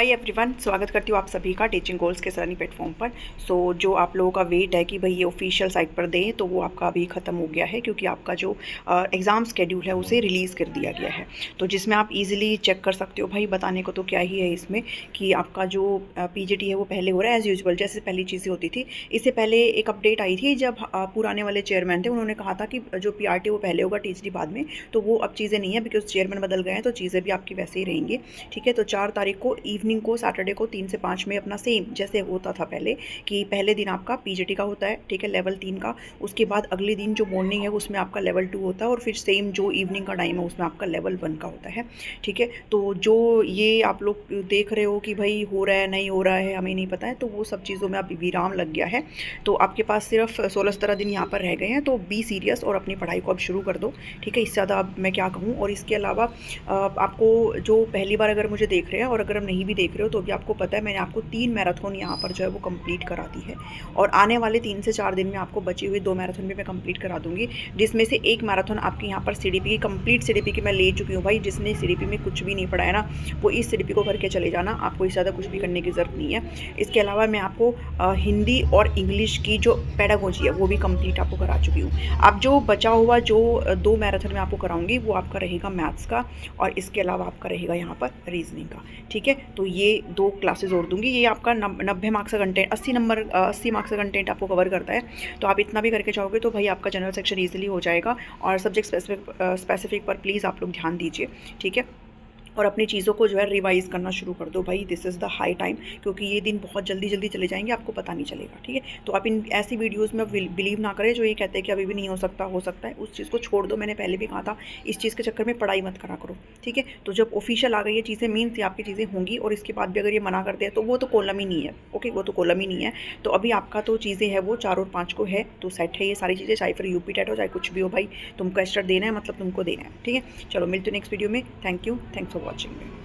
Hi everyone, स्वागत करती हूँ आप सभी का टीचिंग गोल्स के सरनी प्लेटफॉर्म पर। जो आप लोगों का वेट है कि भाई ये ऑफिशियल साइट पर दें, तो वो आपका अभी ख़त्म हो गया है, क्योंकि आपका जो एग्ज़ाम स्केड्यूल है उसे रिलीज़ कर दिया गया है। तो जिसमें आप इजीली चेक कर सकते हो। भाई बताने को तो क्या ही है इसमें कि आपका जो पीजीटी है वो पहले हो रहा है एज़ यूजुअल, जैसे पहली चीज़ें होती थी। इससे पहले एक अपडेट आई थी जब पुराने वाले चेयरमैन थे, उन्होंने कहा था कि जो पीआरटी वो पहले होगा, टीजीटी बाद में। तो वो अब चीज़ें नहीं है, बिकॉज चेयरमैन बदल गए हैं, तो चीज़ें भी आपकी वैसे ही रहेंगी। ठीक है, तो 4 तारीख को इवनिंग को, सैटरडे को 3 से 5 में अपना सेम जैसे होता था पहले, कि पहले दिन आपका पीजीटी का होता है, ठीक है, लेवल 3 का। उसके बाद अगले दिन जो मॉर्निंग है उसमें आपका लेवल 2 होता है, और फिर सेम जो इवनिंग का टाइम है उसमें आपका लेवल 1 का होता है। ठीक है, तो जो ये आप लोग देख रहे हो कि भाई हो रहा है नहीं हो रहा है हमें नहीं पता है, तो वो सब चीज़ों में अभी विराम लग गया है। तो आपके पास सिर्फ 16-17 दिन यहाँ पर रह गए हैं, तो बी सीरियस और अपनी पढ़ाई को अब शुरू कर दो। ठीक है, इससे ज़्यादा अब मैं क्या कहूँ। और इसके अलावा आपको जो पहली बार अगर मुझे देख रहे हैं, और अगर हम नहीं भी देख रहे हो तो भी आपको पता है, मैंने आपको 3 मैराथन यहाँ पर जो है वो कंप्लीट करा दी है। और आने वाले 3 से 4 दिन में आपको बची हुई 2 मैराथन भी मैं कंप्लीट करा दूंगी, जिसमें से एक मैराथन आपके यहाँ पर सीडीपी की, कंप्लीट सीडीपी की मैं ले चुकी हूँ। भाई जिसने सीडीपी में कुछ भी नहीं पढ़ा है ना, वो इस सीडीपी को करके चले जाना, आपको इससे ज़्यादा कुछ भी करने की ज़रूरत नहीं है। इसके अलावा मैं आपको हिंदी और इंग्लिश की जो पेडागोजी है वो भी कंप्लीट आपको करा चुकी हूँ। अब जो बचा हुआ जो 2 मैराथन में आपको कराऊंगी वो आपका रहेगा मैथ्स का, और इसके अलावा आपका रहेगा यहाँ पर रीजनिंग का। ठीक है, तो ये 2 क्लासेस और दूंगी। ये आपका 90 मार्क्स का कंटेंट, 80 मार्क्स का कंटेंट आपको कवर करता है। तो आप इतना भी करके जाओगे तो भाई आपका जनरल सेक्शन ईजिली हो जाएगा। और सब्जेक्ट स्पेसिफिक पर प्लीज़ आप लोग ध्यान दीजिए। ठीक है, और अपनी चीज़ों को जो है रिवाइज़ करना शुरू कर दो। भाई this is the high time, क्योंकि ये दिन बहुत जल्दी जल्दी चले जाएंगे, आपको पता नहीं चलेगा। ठीक है, तो आप इन ऐसी वीडियोस में बिलीव ना करें जो ये कहते हैं कि अभी भी नहीं हो सकता है। उस चीज़ को छोड़ दो। मैंने पहले भी कहा था, इस चीज़ के चक्कर में पढ़ाई मत करा करो। ठीक है, तो जब ऑफिशियल आ गई ये चीज़ें, मीन्स आपकी चीज़ें होंगी, और इसके बाद भी अगर ये मना करते हैं तो वो तो कॉलम ही नहीं है। ओके, वो तो कॉलम ही नहीं है। तो अभी आपका तो चीज़ें है वो 4 और 5 को है, तो सेट है ये सारी चीज़ें, चाहे फिर यूपी टेट हो चाहे कुछ भी हो। भाई तुमको एक्स्ट्रा देना है, मतलब तुमको देना है। ठीक है, चलो मिलते हैं नेक्स्ट वीडियो में। Thank you, thanks for watching.